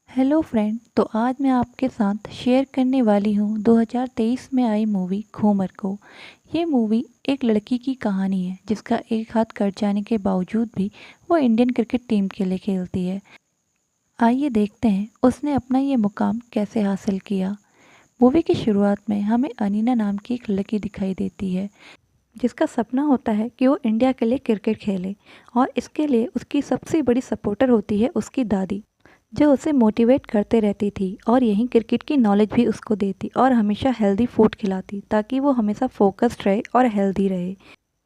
Hello friend. तो आज मैं आपके साथ शेयर करने वाली हूँ 2023 में आई मूवी घूमर को। ये मूवी एक लड़की की कहानी है जिसका एक हाथ कट जाने के बावजूद भी वो इंडियन क्रिकेट टीम के लिए खेलती है। आइए देखते हैं उसने अपना ये मुकाम कैसे हासिल किया। मूवी की शुरुआत में हमें अनीना नाम की एक लड़की दिखाई देती है जिसका सपना होता है कि वो इंडिया के लिए क्रिकेट खेले, और इसके लिए उसकी सबसे बड़ी सपोर्टर होती है उसकी दादी, जो उसे मोटिवेट करते रहती थी और यहीं क्रिकेट की नॉलेज भी उसको देती और हमेशा हेल्दी फूड खिलाती ताकि वो हमेशा फोकस्ड रहे और हेल्दी रहे।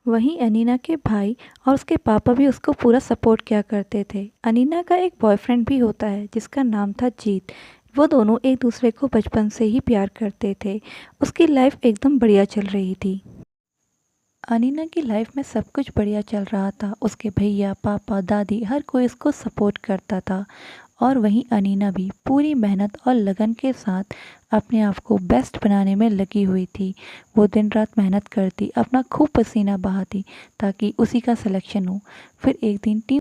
वहीं अनीना के भाई और उसके पापा भी उसको पूरा सपोर्ट किया करते थे। अनीना का एक बॉयफ्रेंड भी होता है जिसका नाम था जीत। वो दोनों एक दूसरे को बचपन से ही प्यार करते थे। उसकी लाइफ एकदम बढ़िया चल रही थी। अनीना की लाइफ में सब कुछ बढ़िया चल रहा था। उसके भैया, पापा, दादी, हर कोई उसको सपोर्ट करता था। और वहीं अनीना भी पूरी मेहनत और लगन के साथ अपने आप को बेस्ट बनाने में लगी हुई थी। वो दिन रात मेहनत करती, अपना खूब पसीना बहाती ताकि उसी का सिलेक्शन हो। फिर एक दिन टीम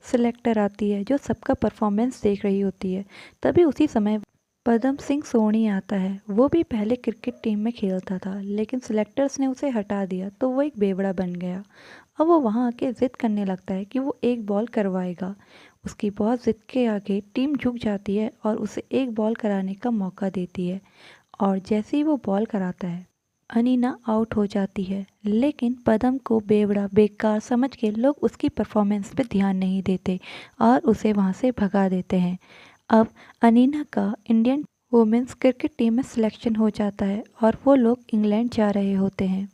सिलेक्टर आती है जो सबका परफॉर्मेंस देख रही होती है। तभी उसी समय पदम सिंह सोनी आता है। वो भी पहले क्रिकेट टीम में खेलता था, लेकिन सिलेक्टर्स ने उसे हटा दिया तो वो एक बेवड़ा बन गया। अब वो वहाँ आके ज़िद करने लगता है कि वो एक बॉल करवाएगा। उसकी बहुत ज़िद के आगे टीम झुक जाती है और उसे एक बॉल कराने का मौका देती है। और जैसे ही वो बॉल कराता है, अनीना आउट हो जाती है। लेकिन पदम को बेवड़ा बेकार समझ के लोग उसकी परफॉर्मेंस पे ध्यान नहीं देते और उसे वहाँ से भगा देते हैं। अब अनीना का इंडियन वुमेन्स क्रिकेट टीम में सिलेक्शन हो जाता है और वो लोग इंग्लैंड जा रहे होते हैं।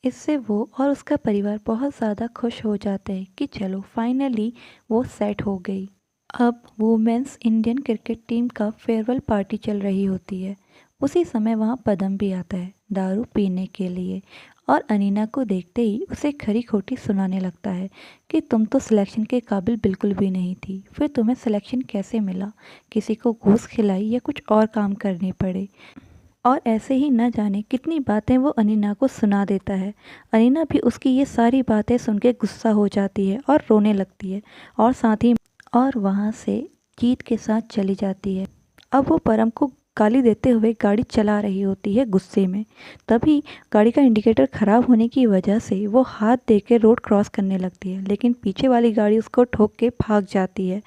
इससे वो और उसका परिवार बहुत ज़्यादा खुश हो जाते हैं कि चलो फाइनली वो सेट हो गई। अब वुमेन्स इंडियन क्रिकेट टीम का फेयरवेल पार्टी चल रही होती है। उसी समय वहाँ पदम भी आता है दारू पीने के लिए, और अनीना को देखते ही उसे खरी खोटी सुनाने लगता है कि तुम तो सिलेक्शन के काबिल बिल्कुल भी नहीं थी, फिर तुम्हें सिलेक्शन कैसे मिला? किसी को घूस खिलाई या कुछ और काम करने पड़े? और ऐसे ही न जाने कितनी बातें वो अनीना को सुना देता है। अनीना भी उसकी ये सारी बातें सुन के गुस्सा हो जाती है और रोने लगती है, और साथ ही और वहाँ से जीत के साथ चली जाती है। अब वो परम को गाली देते हुए गाड़ी चला रही होती है गुस्से में। तभी गाड़ी का इंडिकेटर ख़राब होने की वजह से वो हाथ दे के रोड क्रॉस करने लगती है, लेकिन पीछे वाली गाड़ी उसको ठोक के भाग जाती है।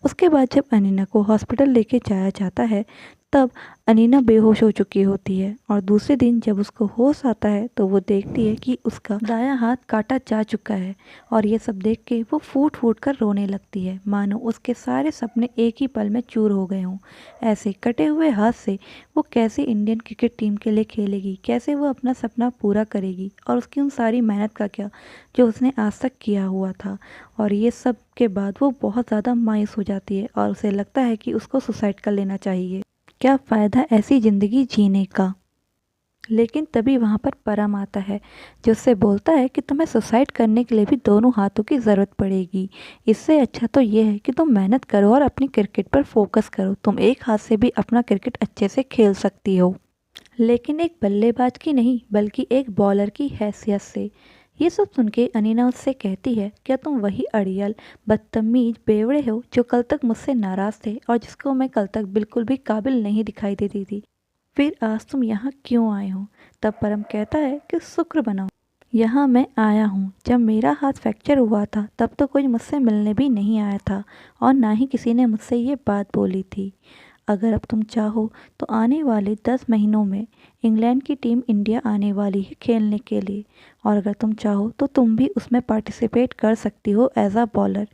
उसके बाद जब अनीना को हॉस्पिटल लेके जाया जाता है, तब अनीना बेहोश हो चुकी होती है, और दूसरे दिन जब उसको होश आता है तो वो देखती है कि उसका दायां हाथ काटा जा चुका है। और ये सब देख के वो फूट फूट कर रोने लगती है, मानो उसके सारे सपने एक ही पल में चूर हो गए हों। ऐसे कटे हुए हाथ से वो कैसे इंडियन क्रिकेट टीम के लिए खेलेगी, कैसे वो अपना सपना पूरा करेगी, और उसकी उन सारी मेहनत का क्या जो उसने आज तक किया हुआ था। और ये सब के बाद वो बहुत ज़्यादा मायूस हो जाती है और उसे लगता है कि उसको सुसाइड कर लेना चाहिए। क्या फ़ायदा ऐसी ज़िंदगी जीने का? लेकिन तभी वहाँ पर परम आता है जो उससे बोलता है कि तुम्हें सुसाइड करने के लिए भी दोनों हाथों की ज़रूरत पड़ेगी। इससे अच्छा तो ये है कि तुम मेहनत करो और अपनी क्रिकेट पर फोकस करो। तुम एक हाथ से भी अपना क्रिकेट अच्छे से खेल सकती हो, लेकिन एक बल्लेबाज की नहीं बल्कि एक बॉलर की हैसियत से। ये सब सुन के अनीना उससे कहती है, क्या तुम वही अड़ियल, बदतमीज बेवड़े हो जो कल तक मुझसे नाराज़ थे और जिसको मैं कल तक बिल्कुल भी काबिल नहीं दिखाई देती थी? फिर आज तुम यहाँ क्यों आए हो? तब परम कहता है कि शुक्र मनाओ, यहाँ मैं आया हूँ। जब मेरा हाथ फ्रैक्चर हुआ था तब तो कोई मुझसे मिलने भी नहीं आया था, और ना ही किसी ने मुझसे ये बात बोली थी। अगर अब तुम चाहो तो आने वाले 10 महीनों में इंग्लैंड की टीम इंडिया आने वाली है खेलने के लिए, और अगर तुम चाहो तो तुम भी उसमें पार्टिसिपेट कर सकती हो एज अ बॉलर,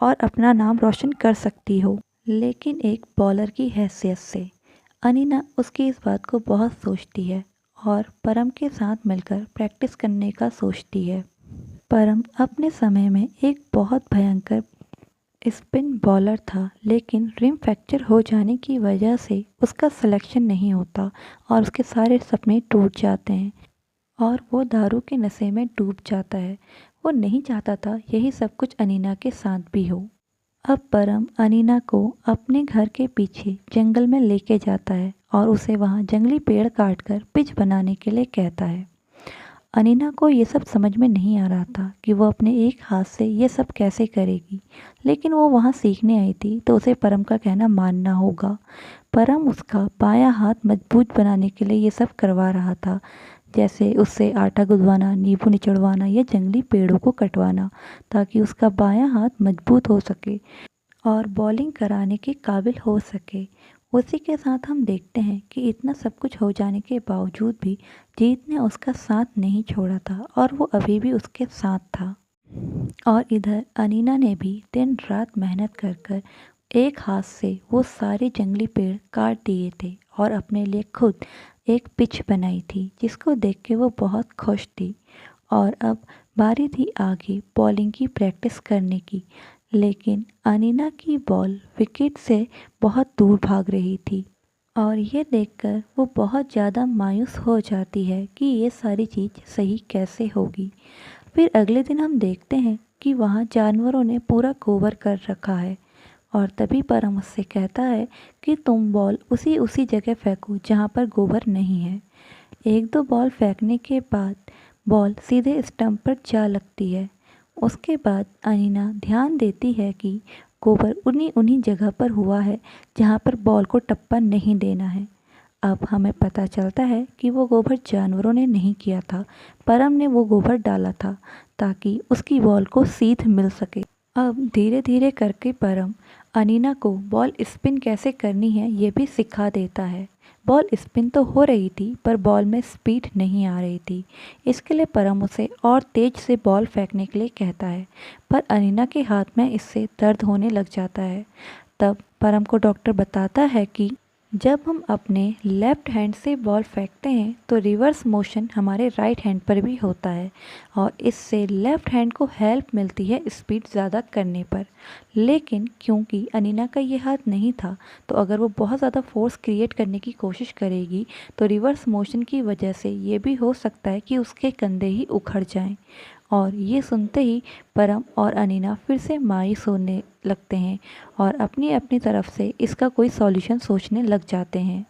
और अपना नाम रोशन कर सकती हो, लेकिन एक बॉलर की हैसियत से। अनीना उसकी इस बात को बहुत सोचती है और परम के साथ मिलकर प्रैक्टिस करने का सोचती है। परम अपने समय में एक बहुत भयंकर स्पिन बॉलर था, लेकिन रिम फ्रैक्चर हो जाने की वजह से उसका सिलेक्शन नहीं होता और उसके सारे सपने टूट जाते हैं, और वो दारू के नशे में डूब जाता है। वो नहीं चाहता था यही सब कुछ अनीना के साथ भी हो। अब परम अनीना को अपने घर के पीछे जंगल में लेके जाता है और उसे वहाँ जंगली पेड़ काटकर पिच बनाने के लिए कहता है। अनीना को ये सब समझ में नहीं आ रहा था कि वो अपने एक हाथ से ये सब कैसे करेगी, लेकिन वो वहाँ सीखने आई थी तो उसे परम का कहना मानना होगा। परम उसका बायां हाथ मजबूत बनाने के लिए ये सब करवा रहा था, जैसे उससे आटा गुदवाना, नींबू निचड़वाना या जंगली पेड़ों को कटवाना, ताकि उसका बायां हाथ मजबूत हो सके और बॉलिंग कराने के काबिल हो सके। उसी के साथ हम देखते हैं कि इतना सब कुछ हो जाने के बावजूद भी जीत ने उसका साथ नहीं छोड़ा था और वो अभी भी उसके साथ था। और इधर अनीना ने भी दिन रात मेहनत कर कर एक हाथ से वो सारे जंगली पेड़ काट दिए थे और अपने लिए खुद एक पिच बनाई थी, जिसको देख के वो बहुत खुश थी। और अब बारी थी आगे बॉलिंग की प्रैक्टिस करने की, लेकिन अनीना की बॉल विकेट से बहुत दूर भाग रही थी और ये देखकर वो बहुत ज़्यादा मायूस हो जाती है कि ये सारी चीज़ सही कैसे होगी। फिर अगले दिन हम देखते हैं कि वहाँ जानवरों ने पूरा गोबर कर रखा है और तभी परम उससे कहता है कि तुम बॉल उसी उसी जगह फेंको जहाँ पर गोबर नहीं है। एक दो बॉल फेंकने के बाद बॉल सीधे स्टंप पर जा लगती है। उसके बाद अनीना ध्यान देती है कि गोबर उन्हीं उन्हीं जगह पर हुआ है जहाँ पर बॉल को टप्पा नहीं देना है। अब हमें पता चलता है कि वो गोबर जानवरों ने नहीं किया था, परम ने वो गोबर डाला था ताकि उसकी बॉल को सीध मिल सके। अब धीरे धीरे करके परम अनीना को बॉल स्पिन कैसे करनी है ये भी सिखा देता है। बॉल स्पिन तो हो रही थी पर बॉल में स्पीड नहीं आ रही थी। इसके लिए परम उसे और तेज से बॉल फेंकने के लिए कहता है, पर अनीना के हाथ में इससे दर्द होने लग जाता है। तब परम को डॉक्टर बताता है कि जब हम अपने लेफ्ट हैंड से बॉल फेंकते हैं तो रिवर्स मोशन हमारे राइट हैंड पर भी होता है और इससे लेफ्ट हैंड को हेल्प मिलती है स्पीड ज़्यादा करने पर। लेकिन क्योंकि अनीना का ये हाथ नहीं था, तो अगर वो बहुत ज़्यादा फोर्स क्रिएट करने की कोशिश करेगी तो रिवर्स मोशन की वजह से ये भी हो सकता है कि उसके कंधे ही उखड़ जाएं। और ये सुनते ही परम और अनीना फिर से मायूस होने लगते हैं और अपनी अपनी तरफ से इसका कोई सॉल्यूशन सोचने लग जाते हैं।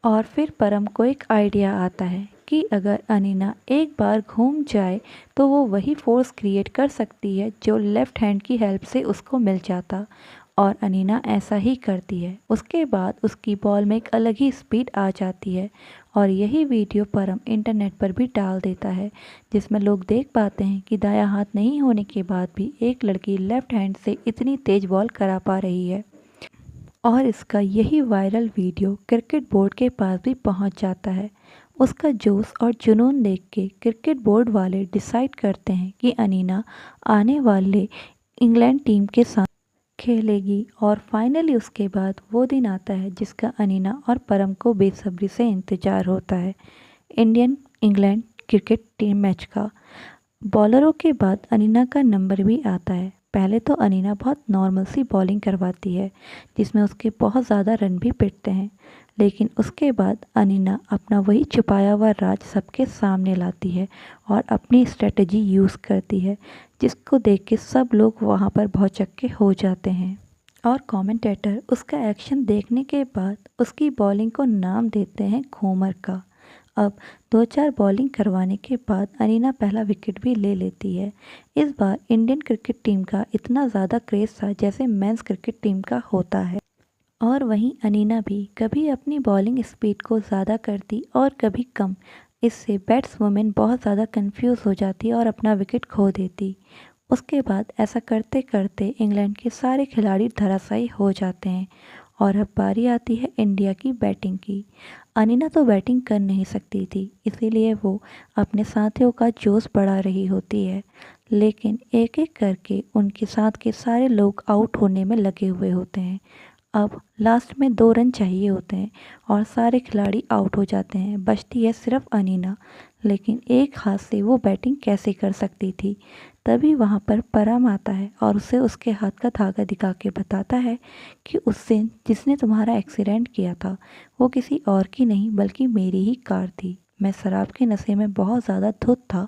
और फिर परम को एक आइडिया आता है कि अगर अनीना एक बार घूम जाए तो वो वही फोर्स क्रिएट कर सकती है जो लेफ़्ट हैंड की हेल्प से उसको मिल जाता। और अनीना ऐसा ही करती है। उसके बाद उसकी बॉल में एक अलग ही स्पीड आ जाती है और यही वीडियो परम इंटरनेट पर भी डाल देता है, जिसमें लोग देख पाते हैं कि दायां हाथ नहीं होने के बाद भी एक लड़की लेफ़्ट हैंड से इतनी तेज़ बॉल करा पा रही है। और इसका यही वायरल वीडियो क्रिकेट बोर्ड के पास भी पहुंच जाता है। उसका जोश और जुनून देख के क्रिकेट बोर्ड वाले डिसाइड करते हैं कि अनीना आने वाले इंग्लैंड टीम के साथ खेलेगी और फाइनली उसके बाद वो दिन आता है जिसका अनीना और परम को बेसब्री से इंतज़ार होता है, Indian England cricket team match का। बॉलरों के बाद अनीना का नंबर भी आता है। पहले तो अनीना बहुत नॉर्मल सी बॉलिंग करवाती है जिसमें उसके बहुत ज़्यादा रन भी पिटते हैं, लेकिन उसके बाद अनीना अपना वही छुपाया हुआ राज सबके सामने लाती है और अपनी स्ट्रेटजी यूज़ करती है, जिसको देख के सब लोग वहाँ पर भौचक्के हो जाते हैं। और कमेंटेटर उसका एक्शन देखने के बाद उसकी बॉलिंग को नाम देते हैं घूमर का। अब दो चार बॉलिंग करवाने के बाद अनीना पहला विकेट भी ले लेती है। इस बार इंडियन क्रिकेट टीम का इतना ज़्यादा क्रेज़ था जैसे मेंस क्रिकेट टीम का होता है। और वहीं अनीना भी कभी अपनी बॉलिंग स्पीड को ज़्यादा करती और कभी कम। इससे बैट्सवुमेन बहुत ज़्यादा कंफ्यूज हो जाती और अपना विकेट खो देती। उसके बाद ऐसा करते करते इंग्लैंड के सारे खिलाड़ी धराशायी हो जाते हैं और अब बारी आती है इंडिया की बैटिंग की। अनीना तो बैटिंग कर नहीं सकती थी, इसीलिए वो अपने साथियों का जोश बढ़ा रही होती है, लेकिन एक एक करके उनके साथ के सारे लोग आउट होने में लगे हुए होते हैं। अब लास्ट में 2 रन चाहिए होते हैं और सारे खिलाड़ी आउट हो जाते हैं, बचती है सिर्फ अनीना। लेकिन एक हाथ से वो बैटिंग कैसे कर सकती थी। तभी वहाँ पर परम आता है और उसे उसके हाथ का धागा दिखा के बताता है कि उस दिन जिसने तुम्हारा एक्सीडेंट किया था वो किसी और की नहीं बल्कि मेरी ही कार थी। मैं शराब के नशे में बहुत ज़्यादा धुत था।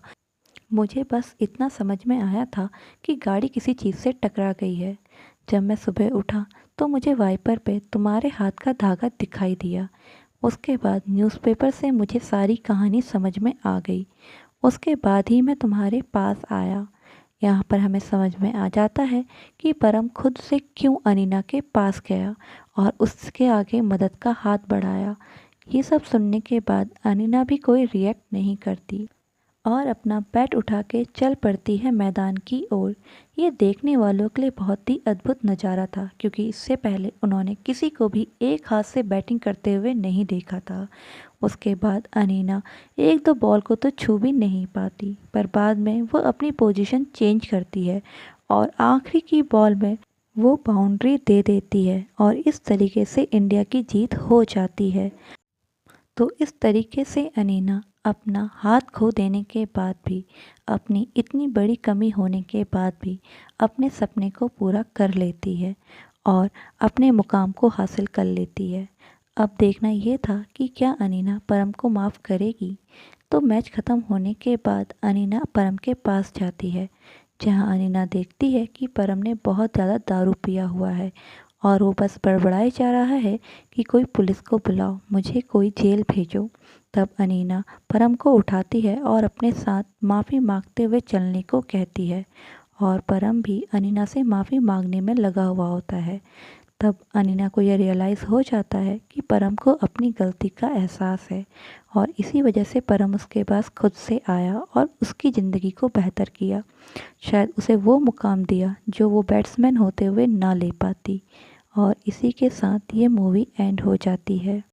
मुझे बस इतना समझ में आया था कि गाड़ी किसी चीज़ से टकरा गई है। जब मैं सुबह उठा तो मुझे वाइपर पे तुम्हारे हाथ का धागा दिखाई दिया। उसके बाद न्यूज़पेपर से मुझे सारी कहानी समझ में आ गई। उसके बाद ही मैं तुम्हारे पास आया। यहाँ पर हमें समझ में आ जाता है कि परम खुद से क्यों अनीना के पास गया और उसके आगे मदद का हाथ बढ़ाया। ये सब सुनने के बाद अनीना भी कोई रिएक्ट नहीं करती और अपना बैट उठा के चल पड़ती है मैदान की ओर। ये देखने वालों के लिए बहुत ही अद्भुत नज़ारा था, क्योंकि इससे पहले उन्होंने किसी को भी एक हाथ से बैटिंग करते हुए नहीं देखा था। उसके बाद अनीना एक दो बॉल को तो छू भी नहीं पाती, पर बाद में वो अपनी पोजीशन चेंज करती है और आखिरी की बॉल में वो बाउंड्री दे देती है और इस तरीके से इंडिया की जीत हो जाती है। तो इस तरीके से अनीना अपना हाथ खो देने के बाद भी, अपनी इतनी बड़ी कमी होने के बाद भी अपने सपने को पूरा कर लेती है और अपने मुकाम को हासिल कर लेती है। अब देखना ये था कि क्या अनीना परम को माफ़ करेगी। तो मैच ख़त्म होने के बाद अनीना परम के पास जाती है, जहां अनीना देखती है कि परम ने बहुत ज़्यादा दारू पिया हुआ है और वो बस बड़बड़ाए जा रहा है कि कोई पुलिस को बुलाओ, मुझे कोई जेल भेजो। तब अनीना परम को उठाती है और अपने साथ माफ़ी मांगते हुए चलने को कहती है और परम भी अनीना से माफ़ी मांगने में लगा हुआ होता है। तब अनीना को यह रियलाइज़ हो जाता है कि परम को अपनी गलती का एहसास है और इसी वजह से परम उसके पास खुद से आया और उसकी ज़िंदगी को बेहतर किया। शायद उसे वो मुकाम दिया जो वो बैट्समैन होते हुए ना ले पाती। और इसी के साथ ये मूवी एंड हो जाती है।